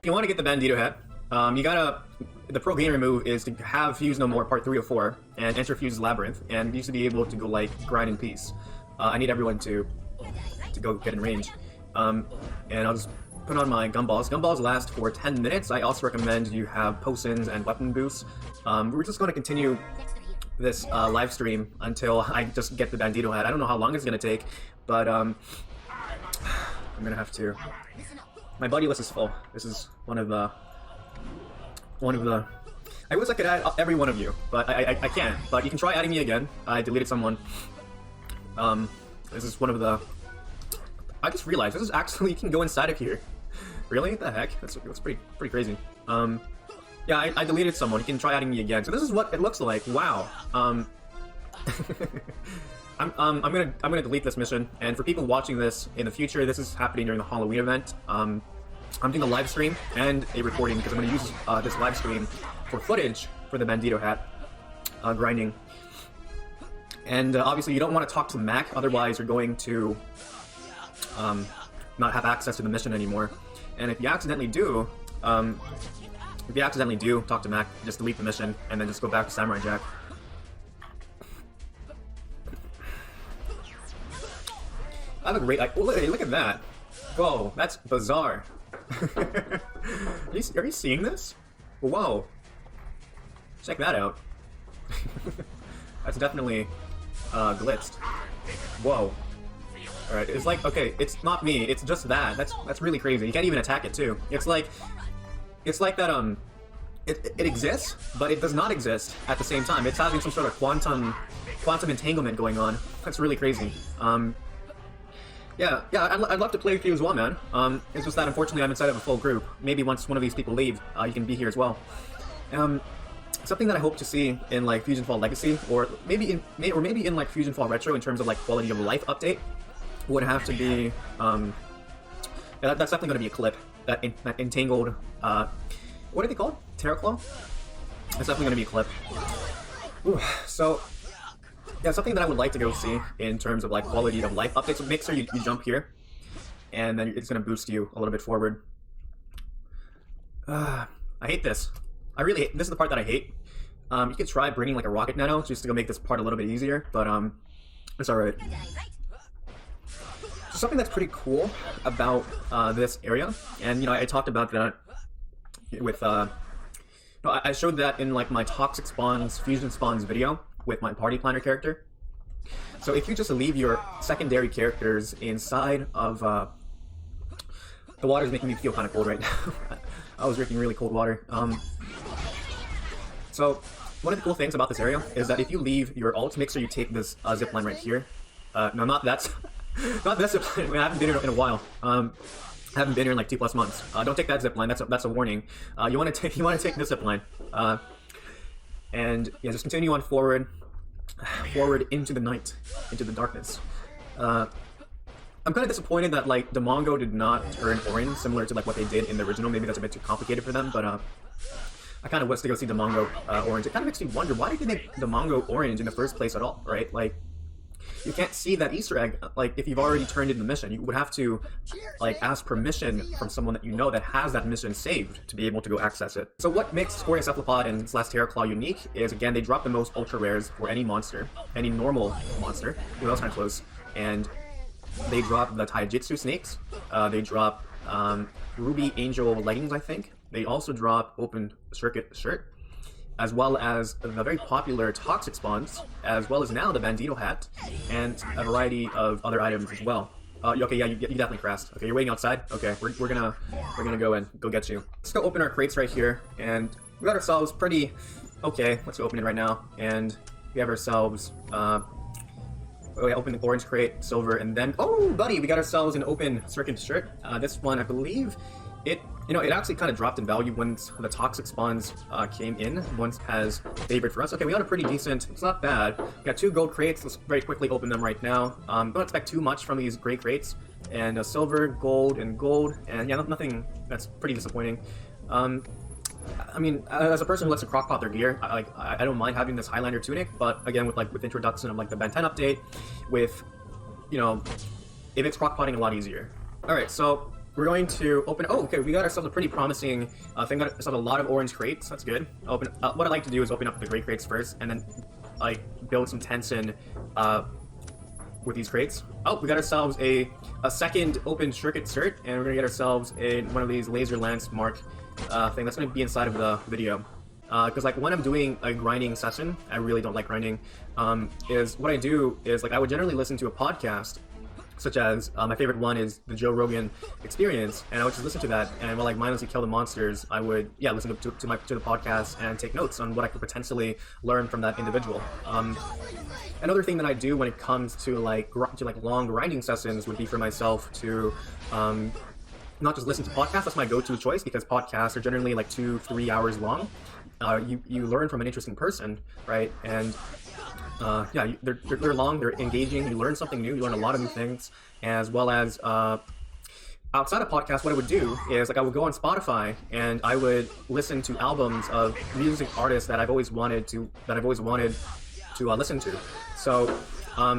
you want to get the Bandito Hat, you gotta... The pro gainer move is to have Fuse No More Part 3 of 4, and enter Fuse's Labryinth, and you should be able to go, like, grind in peace. I need everyone to go get in range. And I'll just put on my gumballs. Gumballs last for 10 minutes. I also recommend you have potions and weapon boosts. We're just going to continue this live stream until I just get the Bandito Hat. I don't know how long it's going to take, but I'm going to have to... My buddy list is full. This is one of the... I wish I could add every one of you, but I can't. But you can try adding me again. I deleted someone. This is one of the... I just realized this is actually, you can go inside of here. Really? What the heck? That's pretty crazy. Yeah, I deleted someone. You can try adding me again. So this is what it looks like. Wow. I'm gonna delete this mission. And for people watching this in the future, this is happening during the Halloween event. I'm doing a live stream and a recording because I'm gonna use this live stream for footage for the Bandito Hat grinding. And obviously, you don't want to talk to Mac, otherwise you're going to not have access to the mission anymore. And if you accidentally do, talk to Mac, just delete the mission, and then just go back to Samurai Jack. I have a great... look at that! Whoa, that's bizarre. Are you seeing this? Whoa. Check that out. That's definitely glitched. Whoa. Alright, it's like, okay, it's not me, it's just that. That's really crazy. You can't even attack it too. It's like that, it exists, but it does not exist at the same time. It's having some sort of quantum entanglement going on. That's really crazy. Yeah, I'd love to play with you as well, man. It's just that unfortunately I'm inside of a full group. Maybe once one of these people leave, you can be here as well. Something that I hope to see in like FusionFall Legacy, or maybe in like FusionFall Retro in terms of like quality of life update, would have to be yeah, that's definitely going to be a clip. That entangled what are they called? Terra Claw? That's definitely going to be a clip. Ooh, so yeah, something that I would like to go see in terms of like quality of life updates. So make sure you jump here, and then it's going to boost you a little bit forward. I hate this. I really hate, this is the part that I hate. You could try bringing like a rocket nano just to go make this part a little bit easier, but it's alright. So something that's pretty cool about this area, and you know, I talked about that with no, I showed that in like my Toxic Spawns Fusion Spawns video with my Party Planner character. So if you just leave your secondary characters inside of the water is making me feel kind of cold right now. I was drinking really cold water. So one of the cool things about this area is that if you leave your ult, make sure you take this zipline right here. No, not that, not this zipline. I haven't been here in a while. I haven't been here in like 2+ months. Don't take that zipline. That's a warning. You want to take this zipline. And yeah, just continue on forward into the night, into the darkness. I'm kind of disappointed that like the Mongo did not turn orange, similar to like what they did in the original. Maybe that's a bit too complicated for them, but I kind of wish to go see the Mongo orange. It kind of makes me wonder, why did they make the Mongo orange in the first place at all, right? Like, you can't see that Easter egg, like, if you've already turned in the mission. You would have to, like, ask permission from someone that you know that has that mission saved to be able to go access it. So what makes Scoria Cephalopod and / Terra Claw unique is, again, they drop the most ultra rares for any monster, any normal monster. Ooh, that was kind of close. And they drop the Taijutsu snakes. They drop Ruby Angel Leggings, I think. They also drop Open Circuit Shirt, as well as the very popular Toxic Spawns, as well as now the Bandito Hat, and a variety of other items as well. Okay, yeah, you definitely crashed. Okay, you're waiting outside? Okay, we're gonna go and go get you. Let's go open our crates right here, and we got ourselves pretty... Okay, let's go open it right now, and we have ourselves... Oh yeah, open the orange crate, silver, and then... Oh, buddy, we got ourselves an Open Circuit Shirt. This one, I believe, it actually kind of dropped in value once the Toxic Spawns came in, once as favorite for us. Okay, we got a pretty decent, it's not bad. We got 2 gold crates, let's very quickly open them right now. Don't expect too much from these gray crates. And silver, gold, and yeah, nothing that's pretty disappointing. I mean, as a person who likes to crockpot their gear, I don't mind having this Highlander tunic, but again, with introduction of like the Ben 10 update, with, you know, if it's crockpotting a lot easier. Alright, so we're going to open. Oh, okay. We got ourselves a pretty promising thing. Got ourselves a lot of orange crates. That's good. Open. What I like to do is open up the gray crates first, and then like build some tension with these crates. Oh, we got ourselves a second open circuit cert, and we're gonna get ourselves one of these laser lance mark thing that's gonna be inside of the video. Because like when I'm doing a grinding session, I really don't like grinding. Is what I do is like I would generally listen to a podcast, such as my favorite one is the Joe Rogan Experience, and I would just listen to that. And while like mindlessly kill the monsters, I would listen to the podcast and take notes on what I could potentially learn from that individual. Another thing that I do when it comes to like long grinding sessions would be for myself to not just listen to podcasts. That's my go-to choice because podcasts are generally like 2-3 hours long. You learn from an interesting person, right? And they're long, they're engaging, you learn something new, you learn a lot of new things, as well as outside of podcasts, what I would do is like I would go on Spotify and I would listen to albums of music artists that I've always wanted to listen to. So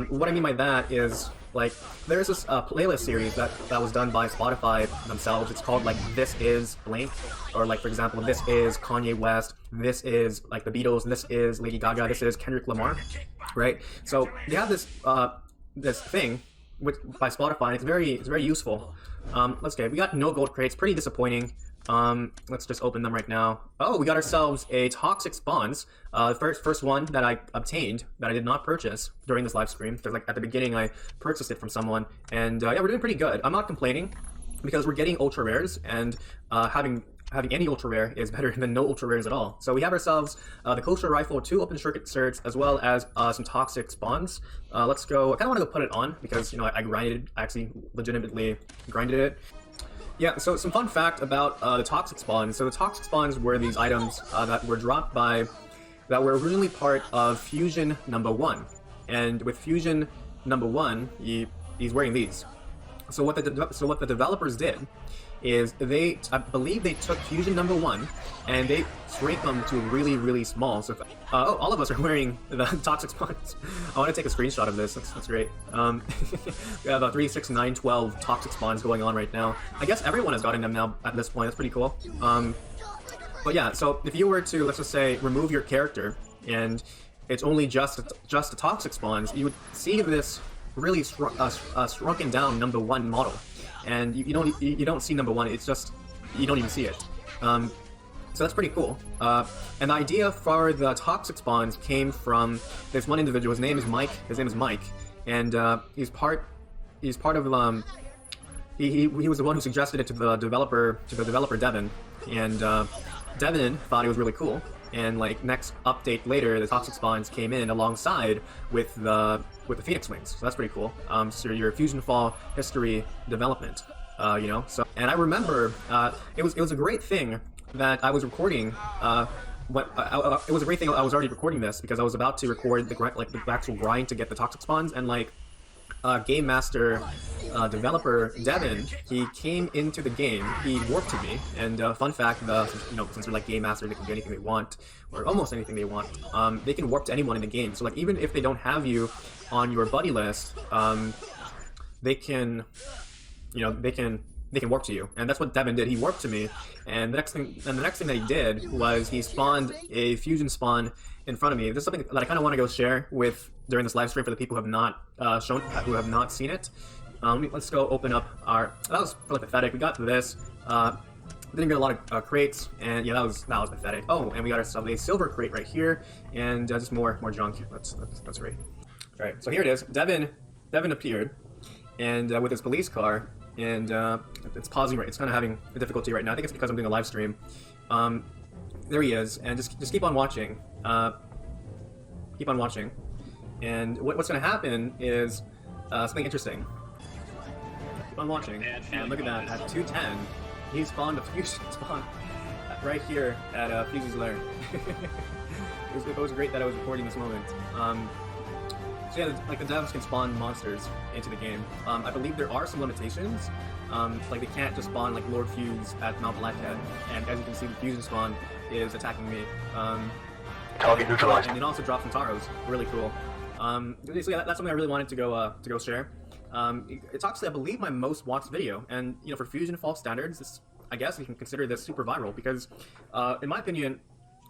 what I mean by that is like there's this playlist series that was done by Spotify themselves. It's called like This Is Blank, or like for example, this is Kanye West, this is like the Beatles, this is Lady Gaga, this is Kendrick Lamar, right? So they have this this thing by Spotify, and it's very useful. Let's get. We got no gold crates, pretty disappointing. Let's just open them right now. Oh, we got ourselves a toxic spawns. First one that I obtained that I did not purchase during this live stream, because like at the beginning I purchased it from someone, and yeah, we're doing pretty good. I'm not complaining because we're getting ultra rares, and having any ultra rare is better than no ultra rares at all. So we have ourselves the Couture rifle, 2 open circuit certs, as well as some toxic spawns. Let's go. I kind of want to go put it on because I actually legitimately grinded it. Yeah, so some fun fact about the toxic spawns. So the toxic spawns were these items that were dropped that were originally part of Fusion #1. And with Fusion #1, he's wearing these. So what the developers did is I believe they took Fusion #1 and they shrank them to really small. So all of us are wearing the toxic spawns. I want to take a screenshot of this. That's great. We have 3, 6, 9, 12 toxic spawns going on right now. I guess everyone has gotten them now at this point. That's pretty cool. But yeah, so if you were to, let's just say, remove your character and it's only just the toxic spawns, you would see this really shrunken down #1 model. And you don't see #1. It's just you don't even see it. So that's pretty cool. And the idea for the toxic spawns came from this one individual. His name is Mike. And he's part of he was the one who suggested it to the developer Devin. And Devin thought it was really cool. And like next update later, the toxic spawns came in alongside with the Phoenix Wings, so that's pretty cool. So your FusionFall history development, So, and I remember it was a great thing that I was recording. It was a great thing I was already recording this because I was about to record the actual grind to get the toxic spawns, and like Game Master developer Devin, he came into the game, he warped to me, and fun fact, since they're like Game Master, they can do anything they want, or almost anything they want. They can warp to anyone in the game, so like even if they don't have you on your buddy list, they can warp to you, and that's what Devin did. He warped to me, and the next thing that he did was he spawned a fusion spawn in front of me. This is something that I kind of want to go share with during this live stream for the people who have not seen it. Let's go open up our. That was really pathetic. We got this. Didn't get a lot of crates, and yeah, that was pathetic. Oh, and we got ourselves a silver crate right here, and just more junk. That's great. All right, so here it is. Devin appeared, and with his police car, and it's pausing right. It's kind of having a difficulty right now. I think it's because I'm doing a live stream. There he is, and just keep on watching. Keep on watching, and what's going to happen is something interesting. Keep on watching, and look at that. At 210, he spawned a fusion spawn right here at Fusion's Lair. It was great that I was recording this moment. So yeah, like the devs can spawn monsters into the game. I believe there are some limitations. Like they can't just spawn like Lord Fuse at Mount Blackhead, and as you can see, the fusion spawn is attacking me. Target neutralized. And it also drops some Taros. Really cool. So yeah, that's something I really wanted to go share. It's actually, I believe, my most watched video, and you know, for FusionFall standards, this, I guess we can consider this super viral because, in my opinion,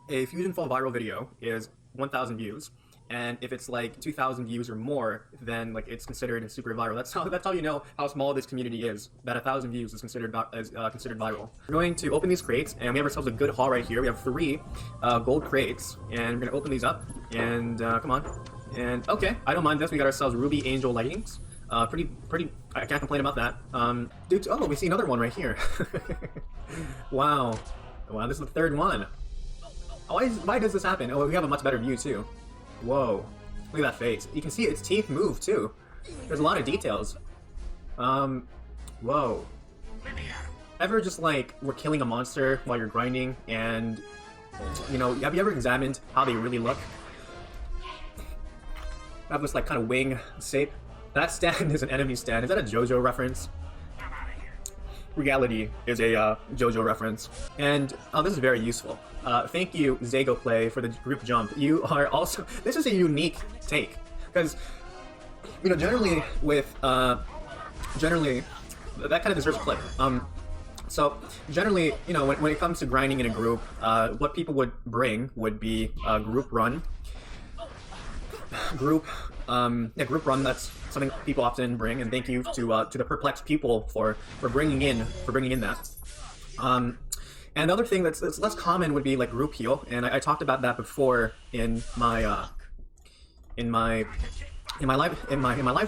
a FusionFall viral video is 1,000 views, and if it's like 2,000 views or more, then like it's considered super viral. That's how you know how small this community is. That 1,000 views is considered considered viral. We're going to open these crates, and we have ourselves a good haul right here. We have 3 gold crates, and we're gonna open these up. And come on, and okay, I don't mind this. We got ourselves Ruby Angel leggings. Pretty. I can't complain about that. Dude, oh, we see another one right here. Wow, this is the 3rd one. Why does this happen? Oh, we have a much better view too. Whoa, look at that face. You can see its teeth move too. There's a lot of details. Whoa. Ever just like we're killing a monster while you're grinding, and you know, have you ever examined how they really look? Have this like kind of wing shape. That stand is an enemy stand. Is that a JoJo reference? Reality is a JoJo reference. And this is very useful. Thank you, Zago Play, for the group jump. You are also... This is a unique take. Because, you know, generally with... generally, that kind of deserves a clip. So, generally, you know, when it comes to grinding in a group, what people would bring would be a group run. Group run, that's something people often bring, and thank you to the perplexed people for bringing in that. And the other thing that's less common would be like group heal, and I talked about that before in my live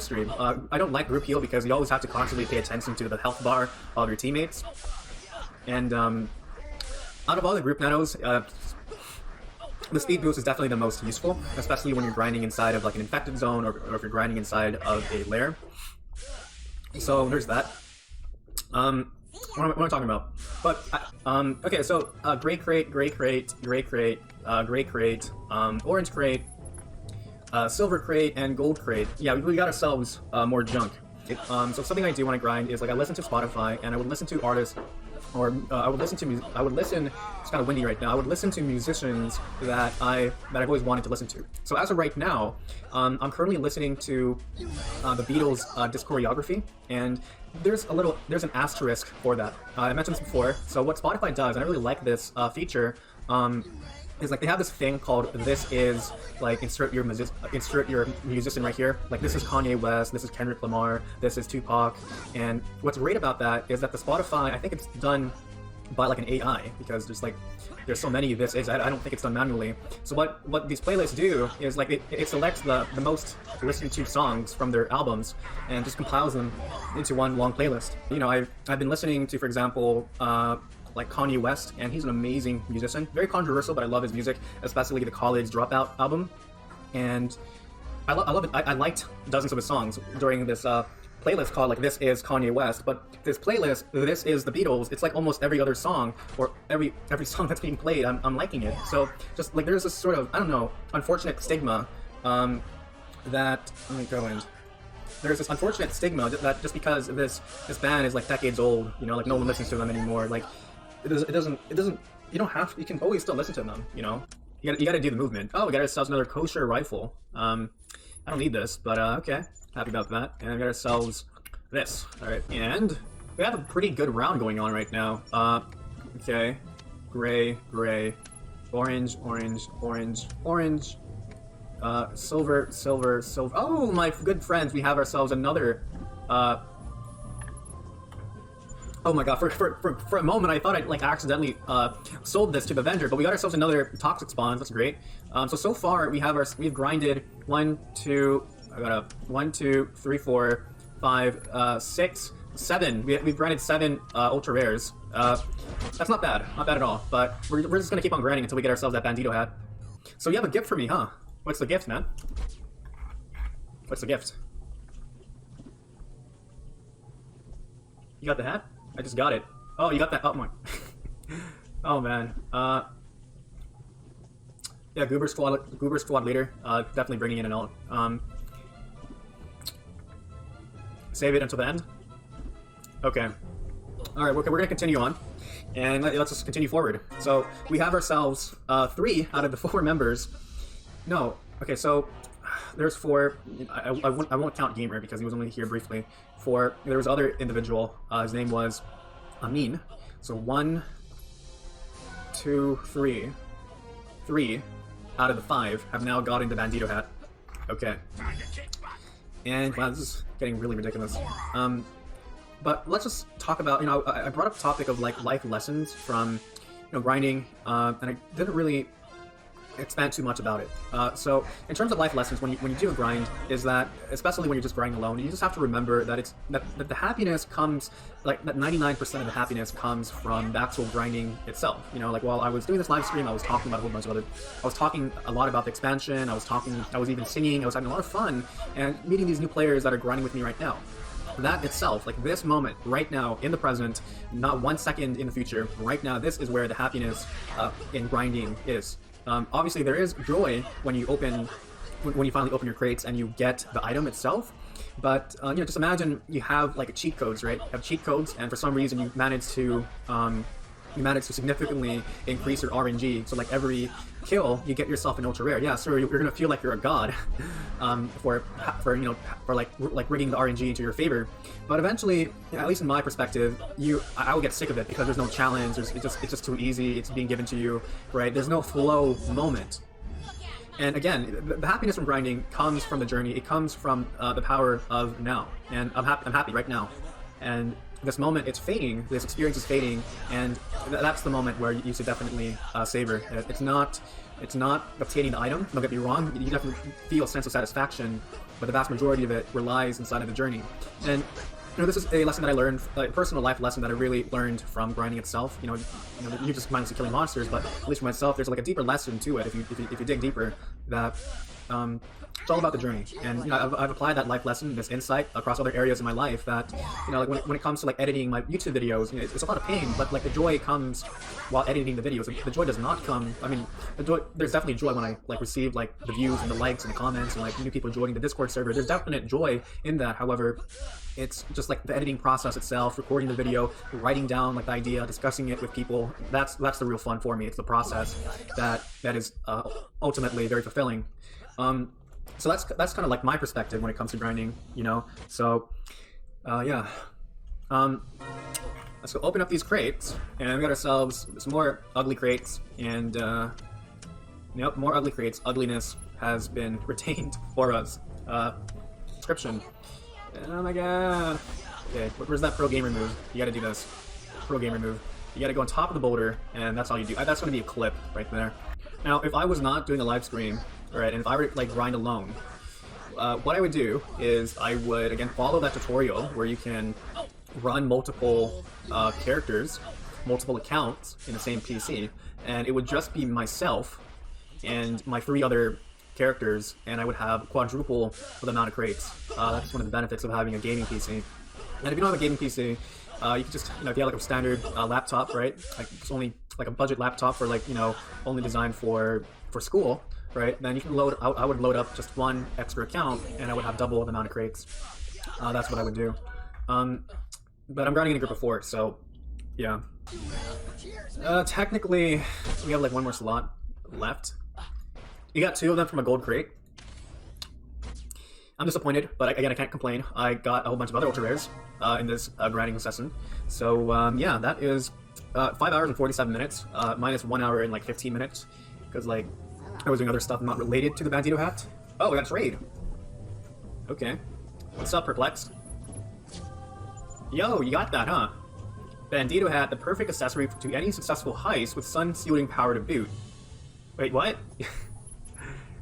stream. I don't like group heal because you always have to constantly pay attention to the health bar of your teammates. And out of all the group nanos, the speed boost is definitely the most useful, especially when you're grinding inside of like an infected zone, or if you're grinding inside of a lair. So there's that. What am I talking about? But okay, so gray crate, orange crate, silver crate, and gold crate. Yeah, we got ourselves more junk. So something I do when I grind is like I listen to Spotify, and I would listen to artists, or I would listen. It's kind of windy right now. I would listen to musicians that I've always wanted to listen to. So as of right now, I'm currently listening to the Beatles' discography, and there's an asterisk for that. I mentioned this before. So what Spotify does, and I really like this feature, is like they have this thing called "This is," like insert your musician right here. Like this is Kanye West, this is Kendrick Lamar, this is Tupac. And what's great about that is that the Spotify, I think it's done by like an AI, because there's so many this is. I don't think it's done manually. So what these playlists do is like it selects the most listened to songs from their albums and just compiles them into one long playlist. You know, I've been listening to, for example, like Kanye West, and he's an amazing musician. Very controversial, but I love his music, especially the College Dropout album. And I love it. I liked dozens of his songs during this playlist called like "This is Kanye West." But this playlist, "This is the Beatles," it's like almost every other song, or every song that's being played, I'm liking it. So just like there's this sort of, I don't know, unfortunate stigma that, let me go in. There's this unfortunate stigma that just because this band is like decades old, you know, like no one listens to them anymore. Like it doesn't. You don't have. You can always still listen to them. You know, you gotta do the movement. Oh, we got ourselves another Couture rifle. I don't need this, but okay, happy about that. And we got ourselves this. All right, and we have a pretty good round going on right now. Okay, gray, orange, silver. Oh, my good friends, we have ourselves another. Oh my god, for a moment I thought I'd like accidentally sold this to the vendor, but we got ourselves another toxic spawn. That's great. So far we've grinded 1, 2, 3, 4, 5, 6, 7. We've grinded 7 ultra rares. That's not bad at all. But we're just gonna keep on grinding until we get ourselves that Bandito Hat. So you have a gift for me, huh? What's the gift, man? What's the gift? You got the hat? I just got it. Oh, you got that? Oh my. Oh man. Yeah, Goober squad leader. Definitely bringing in an ult. Save it until the end. Okay. All right, we're gonna continue on, and let's just continue forward. So we have ourselves 3 out of the 4 members. No. Okay, so there's four. I won't count Gamer because he was only here briefly. Four. There was other individual. His name was Amin. So 1, 2, 3. 3 out of the 5 have now gotten the Bandito Hat. Okay. And wow, this is getting really ridiculous. But let's just talk about, I brought up the topic of like life lessons from, grinding, and I didn't really expand too much about it. So in terms of life lessons, when you do a grind, is that, especially when you're just grinding alone, you just have to remember that that the happiness comes, like that 99% of the happiness comes from the actual grinding itself. Like while I was doing this live stream, I was talking about a whole bunch of I was talking a lot about the expansion, I was even singing, I was having a lot of fun, and meeting these new players that are grinding with me right now. That itself, like this moment, right now, in the present, not 1 second in the future, right now, this is where the happiness in grinding is. Obviously, there is joy when you finally open your crates and you get the item itself. But just imagine you have like cheat codes, right? You have cheat codes, and for some reason you manage to significantly increase your RNG. So like every kill, you get yourself an ultra rare. Yeah, so you're gonna feel like you're a god for like rigging the RNG into your favor. But eventually, at least in my perspective, I will get sick of it because there's no challenge. It's just too easy. It's being given to you, right? There's no flow moment. And again, the happiness from grinding comes from the journey. It comes from the power of now. And I'm happy right now. And this moment, it's fading. This experience is fading, and that's the moment where you should definitely savor. It's not obtaining the item. Don't get me wrong. You definitely feel a sense of satisfaction, but the vast majority of it relies inside of the journey. And this is a lesson that I learned, a personal life lesson that I really learned from grinding itself. You just mindlessly killing monsters, but at least for myself, there's like a deeper lesson to it. If you dig deeper, that it's all about the journey. And I've applied that life lesson, this insight, across other areas in my life. That like when it comes to like editing my YouTube videos, it's a lot of pain, but like the joy comes while editing the videos. The joy does not come. I mean, there's definitely joy when I like receive like the views and the likes and the comments and like new people joining the Discord server. There's definite joy in that. However, it's just like the editing process itself, recording the video, writing down like the idea, discussing it with people. That's the real fun for me. It's the process that is ultimately very fulfilling. So that's kind of like my perspective when it comes to grinding, So, yeah. Let's go open up these crates, and we got ourselves some more ugly crates, and yep, more ugly crates. Ugliness has been retained for us. Description. Oh my god. Okay, where's that pro gamer move? You gotta do this. Pro gamer move. You gotta go on top of the boulder, and that's all you do. That's gonna be a clip right there. Now, if I was not doing a live stream, right, and if I were to like grind alone, what I would do is I would again follow that tutorial where you can run multiple characters, multiple accounts in the same PC, and it would just be myself and my 3 other characters, and I would have quadruple the amount of crates. That's one of the benefits of having a gaming PC. And if you don't have a gaming PC, you can just, if you have like a standard laptop, right? Like it's only like a budget laptop for like, only designed for school, right? Then you can load. I would load up just 1 extra account, and I would have double the amount of crates. That's what I would do. But I'm grinding in a group of 4, so yeah. Technically, we have like 1 more slot left. You got 2 of them from a gold crate. I'm disappointed, but again, I can't complain. I got a whole bunch of other ultra rares in this grinding session. So yeah, that is 5 hours and 47 minutes, minus 1 hour and like 15 minutes, because like I was doing other stuff not related to the Bandito Hat. Oh, we got a trade. Okay. What's up, Perplexed? Yo, you got that, huh? Bandito Hat, the perfect accessory to any successful heist with sun-shielding power to boot. Wait, what?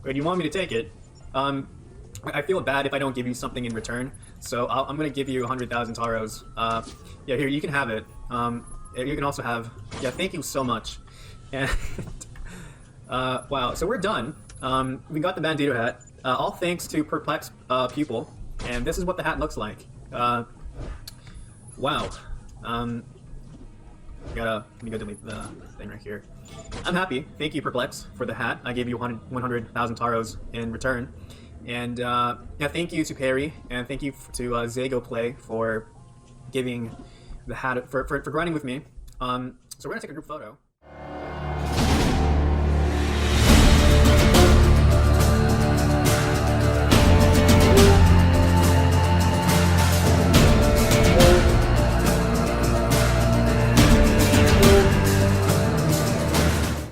Wait, you want me to take it? I feel bad if I don't give you something in return, so I'm gonna give you 100,000 taros. Yeah, here, you can have it. You can also have... Yeah, thank you so much. And... wow, so we're done. We got the Bandito Hat. All thanks to Perplexed Pupil, and this is what the hat looks like. Wow. Let me go delete the thing right here. I'm happy. Thank you, Perplex, for the hat. I gave you 100,000 taros in return. And yeah, thank you to Perry, and thank you to Zago Play for giving the hat for grinding with me. So we're gonna take a group photo.